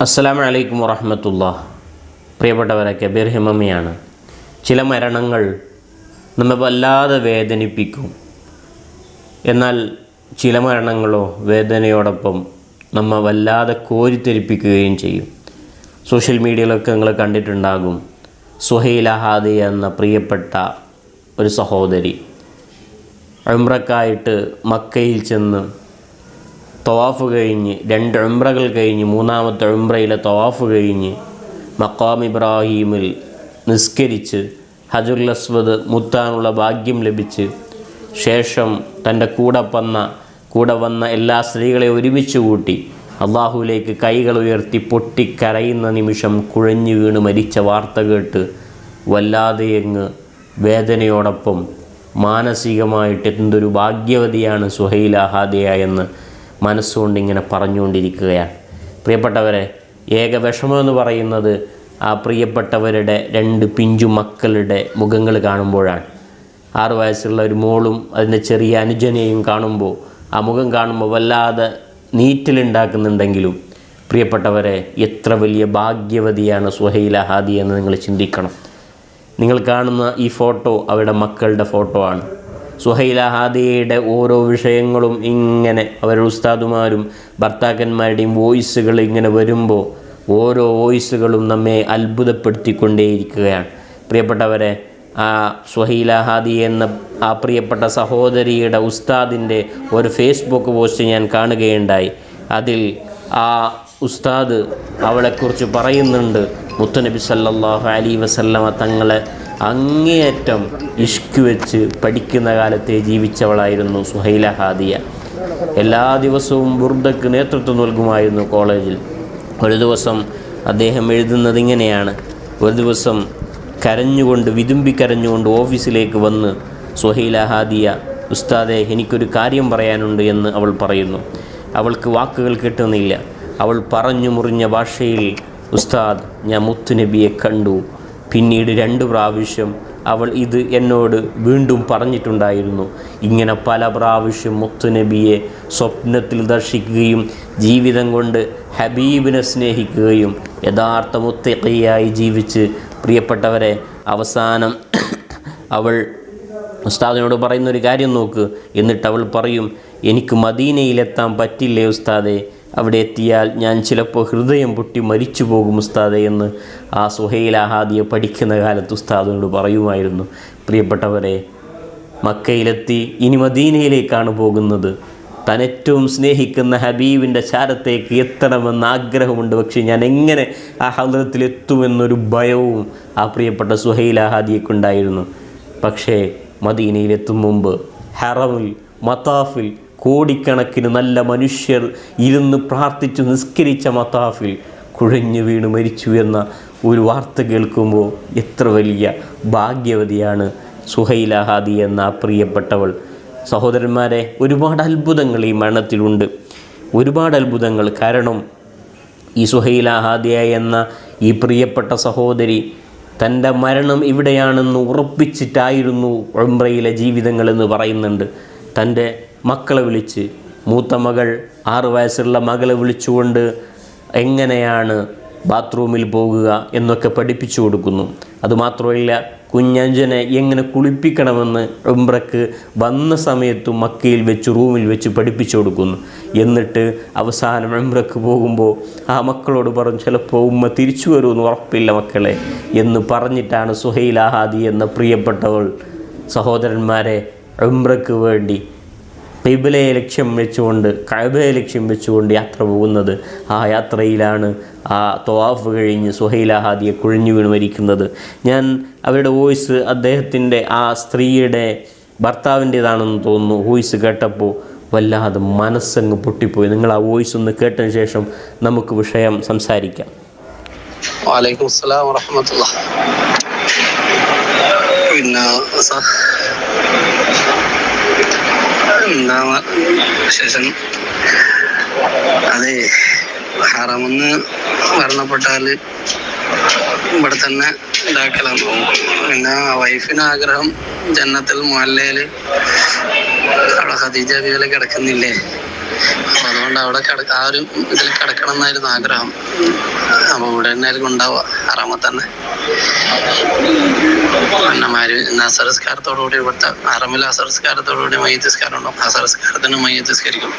അസ്സലാമു അലൈക്കും വറഹ്മത്തുള്ളാഹി. പ്രിയപ്പെട്ടവരെ, കബീർ ഹിമമിയാണ്. ചില മരണങ്ങൾ നമ്മെ വല്ലാതെ വേദനിപ്പിക്കും. എന്നാൽ ചില മരണങ്ങളോ വേദനയോടൊപ്പം നമ്മെ വല്ലാതെ കോരിത്തെരിപ്പിക്കുകയും ചെയ്യും. സോഷ്യൽ മീഡിയയിലൊക്കെ നിങ്ങൾ കണ്ടിട്ടുണ്ടാകും. സുഹൈല ഹാദി എന്ന പ്രിയപ്പെട്ട ഒരു സഹോദരി ഉംറക്കായിട്ട് മക്കയിൽ ചെന്ന് തവാഫ് കഴിഞ്ഞ് 2 ഉംറകൾ കഴിഞ്ഞ് 3-ാമത്തെ ഉംറയിലെ തവാഫ് കഴിഞ്ഞ് മഖാം ഇബ്രാഹീമിൽ നിസ്കരിച്ച് ഹജറുൽ അസ്വദ് മുത്താനുള്ള ഭാഗ്യം ലഭിച്ച് ശേഷം തൻ്റെ കൂടെ വന്ന എല്ലാ സ്ത്രീകളെ ഒരുമിച്ച് കൂട്ടി അള്ളാഹുവിലേക്ക് കൈകൾ ഉയർത്തി പൊട്ടിക്കരയുന്ന നിമിഷം കുഴഞ്ഞു വീണ് മരിച്ച വാർത്ത കേട്ട് വല്ലാതെയങ്ങ് വേദനയോടൊപ്പം മാനസികമായിട്ട് എന്തൊരു ഭാഗ്യവതിയാണ് സുഹൈല ഹാദിയ എന്ന് മനസ്സുകൊണ്ടിങ്ങനെ പറഞ്ഞുകൊണ്ടിരിക്കുകയാണ്. പ്രിയപ്പെട്ടവരെ, ഏക വിഷമമെന്ന് പറയുന്നത് ആ പ്രിയപ്പെട്ടവരുടെ 2 പിഞ്ചു മക്കളുടെ മുഖങ്ങൾ കാണുമ്പോഴാണ്. 6 വയസ്സുള്ള ഒരു മോളും അതിൻ്റെ ചെറിയ അനുജനെയും കാണുമ്പോൾ ആ മുഖം കാണുമ്പോൾ വല്ലാതെ നീറ്റലുണ്ടാക്കുന്നുണ്ടെങ്കിലും പ്രിയപ്പെട്ടവരെ, എത്ര വലിയ ഭാഗ്യവതിയാണ് സുഹൈല ഹാദി എന്ന് നിങ്ങൾ ചിന്തിക്കണം. നിങ്ങൾ കാണുന്ന ഈ ഫോട്ടോ അവരുടെ മക്കളുടെ ഫോട്ടോ ആണ്. സുഹൈല ഹാദിയയുടെ ഓരോ വിഷയങ്ങളും ഇങ്ങനെ അവരുടെ ഉസ്താദുമാരും ഭർത്താക്കന്മാരുടെയും വോയിസുകൾ ഇങ്ങനെ വരുമ്പോൾ ഓരോ വോയിസുകളും നമ്മെ അത്ഭുതപ്പെടുത്തിക്കൊണ്ടേയിരിക്കുകയാണ്. പ്രിയപ്പെട്ടവരെ, ആ സുഹൈല ഹാദി എന്ന ആ പ്രിയപ്പെട്ട സഹോദരിയുടെ ഉസ്താദിൻ്റെ ഒരു ഫേസ്ബുക്ക് പോസ്റ്റ് ഞാൻ കാണുകയുണ്ടായി. അതിൽ ആ ഉസ്താദ് അവളെക്കുറിച്ച് പറയുന്നുണ്ട്. മുത്തുനബി സല്ലല്ലാഹു അലൈഹി വസല്ലമ തങ്ങളെ അങ്ങേയറ്റം ഇഷ്ക് വെച്ച് പഠിക്കുന്ന കാലത്തെ ജീവിച്ചവളായിരുന്നു സുഹൈല ഹാദിയ. എല്ലാ ദിവസവും ബുർദക്ക് നേതൃത്വം നൽകുമായിരുന്നു കോളേജിൽ. ഒരു ദിവസം അദ്ദേഹം എഴുതുന്നത് ഇങ്ങനെയാണ്: ഒരു ദിവസം വിതുമ്പി കരഞ്ഞുകൊണ്ട് ഓഫീസിലേക്ക് വന്ന് സുഹൈല ഹാദിയ, ഉസ്താദെ, എനിക്കൊരു കാര്യം പറയാനുണ്ട് എന്ന് അവൾ പറയുന്നു. അവൾക്ക് വാക്കുകൾ കിട്ടുന്നില്ല. അവൾ പറഞ്ഞു മുറിഞ്ഞ ഭാഷയിൽ, ഉസ്താദ്, ഞാൻ മുത്തുനബിയെ കണ്ടു. പിന്നീട് 2 പ്രാവശ്യം അവൾ ഇത് എന്നോട് വീണ്ടും പറഞ്ഞിട്ടുണ്ടായിരുന്നു. ഇങ്ങനെ പല പ്രാവശ്യം മുത്തുനബിയെ സ്വപ്നത്തിൽ ദർശിക്കുകയും ജീവിതം കൊണ്ട് ഹബീബിനെ സ്നേഹിക്കുകയും യഥാർത്ഥ മുത്തഖിയായി ജീവിച്ച് പ്രിയപ്പെട്ടവരെ, അവസാനം അവൾ ഉസ്താദിനോട് പറയുന്നൊരു കാര്യം നോക്ക്. എന്നിട്ട് അവൾ പറയും, എനിക്ക് മദീനയിലെത്താൻ പറ്റില്ലേ ഉസ്താദെ, അവിടെ എത്തിയാൽ ഞാൻ ചിലപ്പോൾ ഹൃദയം പൊട്ടി മരിച്ചു പോകും ഉസ്താദെ എന്ന് ആ സുഹൈല ഹാദിയ പഠിക്കുന്ന കാലത്ത് ഉസ്താദിനോട് പറയുമായിരുന്നു. പ്രിയപ്പെട്ടവരെ, മക്കയിലെത്തി ഇനി മദീനയിലേക്കാണ് പോകുന്നത്. താൻ ഏറ്റവും സ്നേഹിക്കുന്ന ഹബീബിൻ്റെ ചാരത്തേക്ക് എത്തണമെന്ന് ആഗ്രഹമുണ്ട്. പക്ഷേ ഞാൻ എങ്ങനെ ആ ഹദ്റത്തിലെത്തുമെന്നൊരു ഭയവും ആ പ്രിയപ്പെട്ട സുഹൈല ഹാദിയക്കുണ്ടായിരുന്നു. പക്ഷേ മദീനയിലെത്തും മുമ്പ് ഹറമിൽ മതാഫിൽ കോടിക്കണക്കിന് നല്ല മനുഷ്യർ ഇരുന്ന് പ്രാർത്ഥിച്ചു നിസ്കരിച്ച മതാഫിൽ കുഴഞ്ഞു വീണ് മരിച്ചു എന്ന ഒരു വാർത്ത കേൾക്കുമ്പോൾ എത്ര വലിയ ഭാഗ്യവതിയാണ് സുഹൈല ഹാദി എന്ന ആ പ്രിയപ്പെട്ടവൾ. സഹോദരന്മാരെ, ഒരുപാട് അത്ഭുതങ്ങൾ ഈ മരണത്തിലുണ്ട്, ഒരുപാട് അത്ഭുതങ്ങൾ. കാരണം ഈ സുഹൈല ഹാദിയ എന്ന ഈ പ്രിയപ്പെട്ട സഹോദരി തൻ്റെ മരണം ഇവിടെയാണെന്ന് ഉറപ്പിച്ചിട്ടായിരുന്നു ഉംറയിലെ ജീവിതങ്ങളെന്ന് പറയുന്നുണ്ട്. തൻ്റെ മക്കളെ വിളിച്ച്, മൂത്ത മകൾ 6 വയസ്സുള്ള മകളെ വിളിച്ചുകൊണ്ട് എങ്ങനെയാണ് ബാത്റൂമിൽ പോകുക എന്നൊക്കെ പഠിപ്പിച്ചു കൊടുക്കുന്നു. അതുമാത്രമല്ല, കുഞ്ഞഞ്ജനെ എങ്ങനെ കുളിപ്പിക്കണമെന്ന് ഉംറക്ക് വന്ന സമയത്തും മക്കയിൽ വെച്ച് റൂമിൽ വെച്ച് പഠിപ്പിച്ചു കൊടുക്കുന്നു. എന്നിട്ട് അവസാനം ഉംറക്ക് പോകുമ്പോൾ ആ മക്കളോട് പറഞ്ഞു, ചിലപ്പോൾ ഉമ്മ തിരിച്ചു വരുമെന്ന് ഉറപ്പില്ല മക്കളെ എന്ന് പറഞ്ഞിട്ടാണ് സുഹൈല ഹാദി എന്ന പ്രിയപ്പെട്ടവൾ സഹോദരന്മാരെ ഉംറക്ക് വേണ്ടി ഖിബ്ലയെ ലക്ഷ്യം വെച്ചുകൊണ്ട്, കഅബയെ ലക്ഷ്യം വെച്ചുകൊണ്ട് യാത്ര പോകുന്നത്. ആ യാത്രയിലാണ് ആ തവാഫ് കഴിഞ്ഞ് സുഹൈല ഹാദിയെ കുഴഞ്ഞു വീണ് മരിക്കുന്നത്. ഞാൻ അവരുടെ വോയിസ് അദ്ദേഹത്തിൻ്റെ ആ സ്ത്രീയുടെ ഭർത്താവിൻ്റേതാണെന്ന് തോന്നുന്നു. വോയിസ് കേട്ടപ്പോൾ വല്ലാതെ മനസ്സങ്ങ് പൊട്ടിപ്പോയി. നിങ്ങൾ ആ വോയിസ് ഒന്ന് കേട്ടതിന് ശേഷം നമുക്ക് വിഷയം സംസാരിക്കാം. വലൈക്കും അസ്സലാം വറഹ്മത്തുള്ളാഹി. ശേഷം അതെ, ഹറമെന്ന് മരണപ്പെട്ടാൽ ഇവിടെ തന്നെ ഉണ്ടാക്കലാണ്. പിന്നെ വൈഫിന് ആഗ്രഹം ജന്നത്തുൽ മുഅല്ലയിൽ അവിടെ ഖദീജ ബീവിയിൽ കിടക്കുന്നില്ലേ, അപ്പൊ അതുകൊണ്ട് അവിടെ ആ ഒരു ഇതിൽ കിടക്കണം എന്നായിരുന്നു ആഗ്രഹം. അപ്പൊ ഇവിടെ തന്നെ ആയിരിക്കും ഉണ്ടാവുക, ഹറാമത്ത് തന്നെ. പിന്നെ അസറസ്കാരത്തോടുകൂടി ഇവിടുത്തെ ഹറമിൽ അസറസ്കാരത്തോടുകൂടി മയ്യത്തസ്കാരം ഉണ്ടാവും. അസറസ്കാരത്തിന് മയ്യത്തസ്കരിക്കും.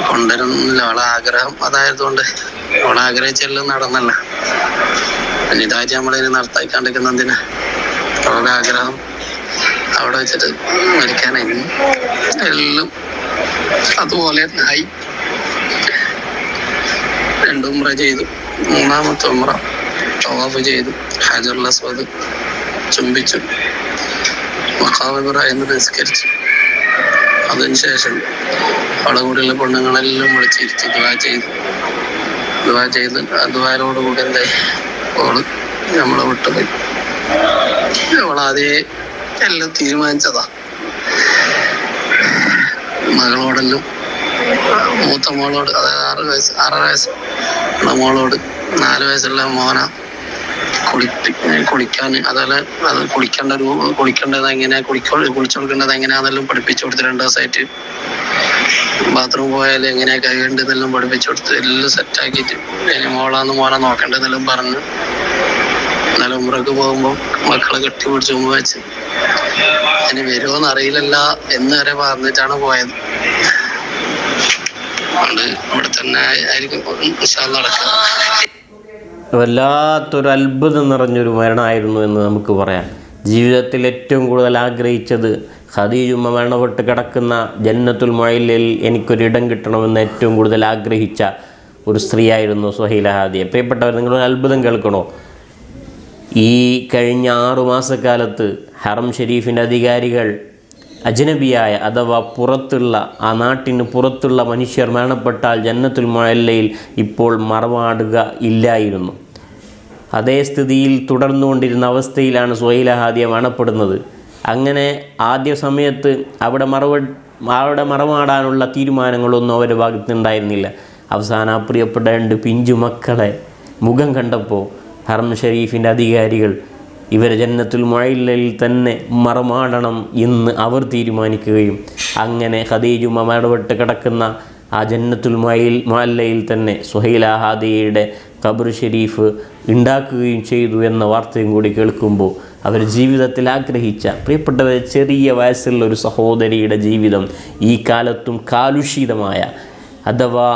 കൊണ്ടുവരുന്നില്ല. അവളെ ആഗ്രഹം അതായതുകൊണ്ട് അവളെ ആഗ്രഹിച്ചെല്ലാം നടന്നല്ല. പിന്നെ ഇതായിട്ട് നമ്മളിനി നടത്തായിക്കാണ്ടിരിക്കുന്നതിന് അവളുടെ ആഗ്രഹം അവിടെ വെച്ചിട്ട് മരിക്കാനായി. എല്ലാം അതുപോലെ ആയി. 2 ഉംറ ചെയ്തു. 3ാമത്തെ ഉംറ തവാഫ് ചെയ്തു. ഹജറുൽ അസ്വദ് ചുംബിച്ചു. മഖാം ഇബ്രാഹിം നിസ്കരിച്ചു. അതിനുശേഷം അവളെ കൂടെയുള്ള പെണ്ണുങ്ങളെല്ലാം വിളിച്ചിരുത്തി ദുആ ചെയ്ത് ദുആയോടുകൂടി എന്തായി, ഓള് നമ്മളെ വിട്ടുപോയി. അവളാദ്യേ എല്ലാം തീരുമാനിച്ചതാ. മകളോടെല്ലാം, മൂത്ത മോളോട്, അതായത് 6 വയസ്സ് മോളോട് 4 വയസ്സുള്ള മോന കുളിക്കാൻ, അതല്ല അത് കുളിക്കേണ്ടത് എങ്ങനെയാ, കുളിച്ചു കൊടുക്കേണ്ടത് എങ്ങനെയാണെന്നെല്ലാം പഠിപ്പിച്ചു കൊടുത്ത് 2 ദിവസമായിട്ട്. ബാത്റൂം പോയാൽ എങ്ങനെയാ കഴിയേണ്ടതെല്ലാം പഠിപ്പിച്ചു കൊടുത്ത് എല്ലാം സെറ്റാക്കിയിട്ട് ഇനി മോനെ നോക്കേണ്ടതെല്ലാം പറഞ്ഞ് എന്നാലും ഉംറക്ക് പോകുമ്പോൾ മക്കളെ കെട്ടിപ്പിടിച്ച് ഉമ്മ വെച്ച് ഇനി വരുമോന്ന് അറിയില്ലല്ല എന്ന് വരെ പറഞ്ഞിട്ടാണ് പോയത്. അതുകൊണ്ട് ഇവിടെ തന്നെ ആയിരിക്കും നടക്കുക. വല്ലാത്തൊരു അത്ഭുതം നിറഞ്ഞൊരു മരണമായിരുന്നു എന്ന് നമുക്ക് പറയാം. ജീവിതത്തിൽ ഏറ്റവും കൂടുതൽ ആഗ്രഹിച്ചത് ഖദീജുമ്മ മരണപ്പെട്ട് കിടക്കുന്ന ജന്നത്തുൽ മുഅല്ലയിൽ എനിക്കൊരിടം കിട്ടണമെന്ന് ഏറ്റവും കൂടുതൽ ആഗ്രഹിച്ച ഒരു സ്ത്രീയായിരുന്നു സുഹൈല ഹാദിയ. പ്രിയപ്പെട്ടവർ, നിങ്ങളൊരു അത്ഭുതം കേൾക്കണോ? ഈ കഴിഞ്ഞ 6 മാസക്കാലത്ത് ഹറം ഷരീഫിൻ്റെ അധികാരികൾ അജ്നബിയായ അഥവാ പുറത്തുള്ള, ആ നാട്ടിന് പുറത്തുള്ള മനുഷ്യർ മരണപ്പെട്ടാൽ ജന്നത്തുൽ മുഅല്ലയിൽ ഇപ്പോൾ മറമാടുക ഇല്ലായിരുന്നു. അതേ സ്ഥിതിയിൽ തുടർന്നുകൊണ്ടിരുന്ന അവസ്ഥയിലാണ് സുഹൈല ഹാദിയ മരണപ്പെടുന്നത്. അങ്ങനെ ആദ്യ സമയത്ത് അവിടെ മറമാടാനുള്ള തീരുമാനങ്ങളൊന്നും അവരുടെ ഭാഗത്തുനിന്നുണ്ടായിരുന്നില്ല. അവസാനം ആ പ്രിയപ്പെട്ട 2 പിഞ്ചു മക്കളെ മുഖം കണ്ടപ്പോൾ ഹറം ഷരീഫിൻ്റെ അധികാരികൾ ഇവരെ ജന്നത്തുൽ മുഅല്ലയിൽ തന്നെ മറമാടണം എന്ന് അവർ തീരുമാനിക്കുകയും അങ്ങനെ ഖദീജുമ്മ മരണപ്പെട്ട് കിടക്കുന്ന ആ ജന്നത്തുൽ മുഅല്ലയിൽ തന്നെ സുഹൈല ഹാദിയയുടെ ഖബർ ഷരീഫ് ഉണ്ടാക്കുകയും ചെയ്തു എന്ന വാർത്തയും കൂടി കേൾക്കുമ്പോൾ അവർ ജീവിതത്തിൽ ആഗ്രഹിച്ച, പ്രിയപ്പെട്ടവരെ, ചെറിയ വയസ്സുള്ള ഒരു സഹോദരിയുടെ ജീവിതം ഈ കാലത്തും കാലുഷിതമായ അഥവാ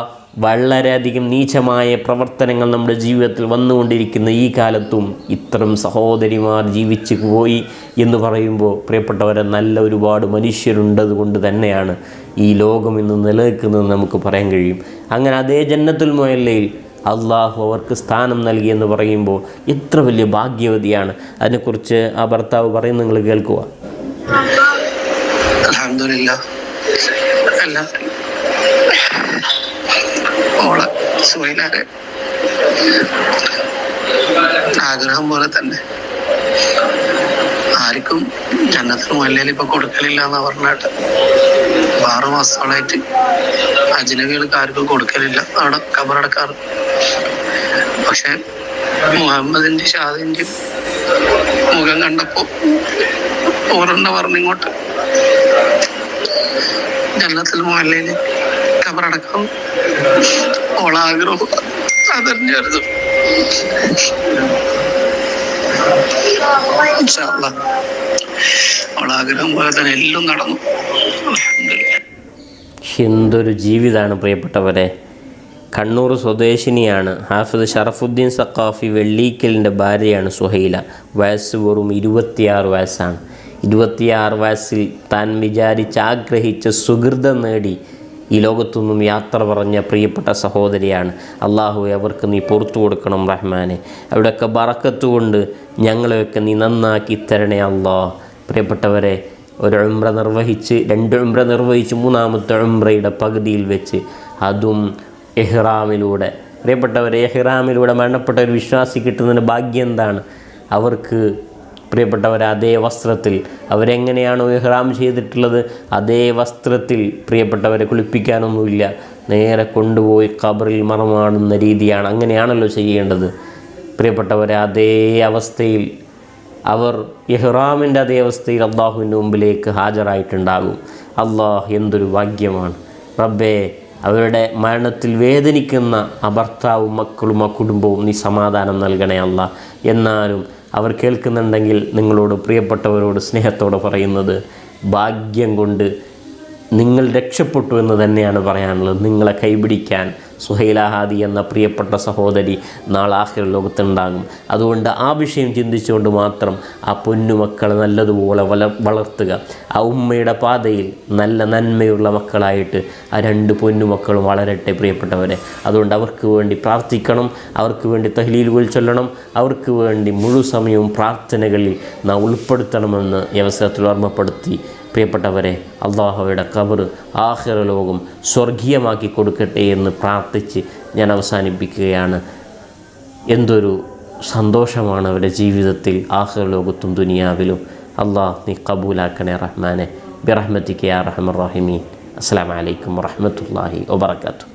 വളരെയധികം നീചമായ പ്രവർത്തനങ്ങൾ നമ്മുടെ ജീവിതത്തിൽ വന്നുകൊണ്ടിരിക്കുന്ന ഈ കാലത്തും ഇത്തരം സഹോദരിമാർ ജീവിച്ചു പോയി എന്ന് പറയുമ്പോൾ, പ്രിയപ്പെട്ടവരെ, നല്ല ഒരുപാട് മനുഷ്യരുണ്ടതുകൊണ്ട് തന്നെയാണ് ഈ ലോകം ഇന്ന് നിലനിൽക്കുന്നതെന്ന് നമുക്ക് പറയാൻ കഴിയും. അങ്ങനെ അതേ ജന്നത്തുൽ മുഅല്ലയിൽ അള്ളാഹു അവർക്ക് സ്ഥാനം നൽകിയെന്ന് പറയുമ്പോൾ എത്ര വലിയ ഭാഗ്യവതിയാണ്. അതിനെക്കുറിച്ച് ആ ഭർത്താവ് പറയുന്നത് നിങ്ങൾ കേൾക്കുക. അൽഹംദുലില്ലാ, ഓളെ സുഹൈലയുടെ ആഗ്രഹം പോലെ തന്നെ ആർക്കും ജന്നത്തുൽ മുഅല്ലയിൽ ഇപ്പൊ കൊടുക്കലില്ല എന്നാ പറഞ്ഞിട്ട് 6 മാസത്തോളായിട്ട് അജ്നബികൾക്ക് ആർക്കും കൊടുക്കലില്ല അവിടെ ഖബറടക്കാറ്. പക്ഷെ മുഹമ്മദിന്റെ ഷാദിന്റെ മുഖം കണ്ടപ്പോ ഓരെണ്ണ പറഞ്ഞിങ്ങോട്ട് ജന്നത്തുൽ മുഅല്ലയിൽ ഖബറടക്കം ഓളാഗ്രഹം അതറിഞ്ഞായിരുന്നു. ഓളാഗ്രഹം പോലെ തന്നെ എല്ലാം നടന്നു. എന്തൊരു ജീവിതമാണ് പ്രിയപ്പെട്ടവരെ. കണ്ണൂർ സ്വദേശിനിയാണ്. ഹാഫിദ് ഷറഫുദ്ദീൻ സഖാഫി വെള്ളീക്കലിൻ്റെ ഭാര്യയാണ് സുഹൈല. വയസ്സ് വെറും 26 വയസ്സാണ്. 26 വയസ്സിൽ താൻ ആഗ്രഹിച്ച സുഹൃതം നേടി ഈ ലോകത്തുനിന്നും യാത്ര പറഞ്ഞ പ്രിയപ്പെട്ട സഹോദരിയാണ്. അള്ളാഹുവെ, അവർക്ക് നീ പുറത്തു കൊടുക്കണം റഹ്മാനെ. അവിടെയൊക്കെ ബറക്കത്ത് കൊണ്ട് ഞങ്ങളെയൊക്കെ നീ നന്നാക്കി തരണേ അല്ലാഹ്. പ്രിയപ്പെട്ടവരെ, ഒരു ഉംറ നിർവഹിച്ച് 2 ഉംറ നിർവഹിച്ച് 3ാമത്തെ ഉംറയുടെ പകുതിയിൽ വെച്ച്, അതും ഇഹ്റാമിലൂടെ. പ്രിയപ്പെട്ടവരെ, ഇഹ്റാമിലൂടെ മരണപ്പെട്ട ഒരു വിശ്വാസി കിട്ടുന്നതിന് ഭാഗ്യം എന്താണ്? അവർക്ക് പ്രിയപ്പെട്ടവരെ അതേ വസ്ത്രത്തിൽ അവരെങ്ങനെയാണോ ഇഹ്റാം ചെയ്തിട്ടുള്ളത് അതേ വസ്ത്രത്തിൽ പ്രിയപ്പെട്ടവരെ കുളിപ്പിക്കാനൊന്നുമില്ല, നേരെ കൊണ്ടുപോയി ഖബറിൽ മറമാടുന്ന രീതിയാണ്. അങ്ങനെയാണല്ലോ ചെയ്യേണ്ടത്. പ്രിയപ്പെട്ടവരെ, അതേ അവസ്ഥയിൽ അവർ ഇഹ്റാമിൻ്റെ അതേ അവസ്ഥയിൽ അള്ളാഹുവിൻ്റെ മുമ്പിലേക്ക് ഹാജരായിട്ടുണ്ടാകും. അള്ളാഹ്, എന്തൊരു ഭാഗ്യമാണ്. റബ്ബേ അവരുടെ മരണത്തിൽ വേദനിക്കുന്ന ആ ഭർത്താവും മക്കളും ആ കുടുംബവും നീ സമാധാനം നൽകണേ അല്ലാ. എന്നാലും അവർ കേൾക്കുന്നുണ്ടെങ്കിൽ നിങ്ങളോട്, പ്രിയപ്പെട്ടവരോട് സ്നേഹത്തോടെ പറയുന്നത്, ഭാഗ്യം കൊണ്ട് നിങ്ങൾ രക്ഷപ്പെട്ടു എന്ന് തന്നെയാണ് പറയാനുള്ളത്. നിങ്ങളെ കൈപിടിക്കാൻ സുഹൈല ഹാദി എന്ന പ്രിയപ്പെട്ട സഹോദരി നാളെ ആഖിറ ലോകത്തുണ്ടാകും. അതുകൊണ്ട് ആ വിഷയം ചിന്തിച്ചുകൊണ്ട് മാത്രം ആ പൊന്നുമക്കളെ നല്ലതുപോലെ വളർത്തുക. ആ ഉമ്മയുടെ പാതയിൽ നല്ല നന്മയുള്ള മക്കളായിട്ട് ആ 2 പൊന്നുമക്കളും വളരട്ടെ പ്രിയപ്പെട്ടവരെ. അതുകൊണ്ട് അവർക്ക് വേണ്ടി പ്രാർത്ഥിക്കണം, അവർക്ക് വേണ്ടി തഹ്ലീലുകൾ ചൊല്ലണം, അവർക്ക് വേണ്ടി മുഴുവൻ സമയവും പ്രാർത്ഥനകളിൽ നാം ഉൾപ്പെടുത്തണമെന്ന് ഈ അവസരത്തിൽ ഓർമ്മപ്പെടുത്തി, പ്രിയപ്പെട്ടവരെ, അള്ളാഹുവയുടെ ഖബർ ആഖിറ ലോകം സ്വർഗീയമാക്കി കൊടുക്കട്ടെ എന്ന് പ്രാർത്ഥിച്ച് ഞാൻ അവസാനിപ്പിക്കുകയാണ്. എന്തൊരു സന്തോഷമാണ് അവരുടെ ജീവിതത്തിൽ ആഖിറ ലോകത്തും ദുനിയാവിലും. അള്ളാഹ് നീ കബൂലാക്കണേ റഹ്മാനെ. ബിറഹ്മതിക യാ അർഹമർ റഹീമീൻ. അസ്സലാമു അലൈക്കും വറഹ്മത്തുള്ളാഹി വബറകാതുഹു.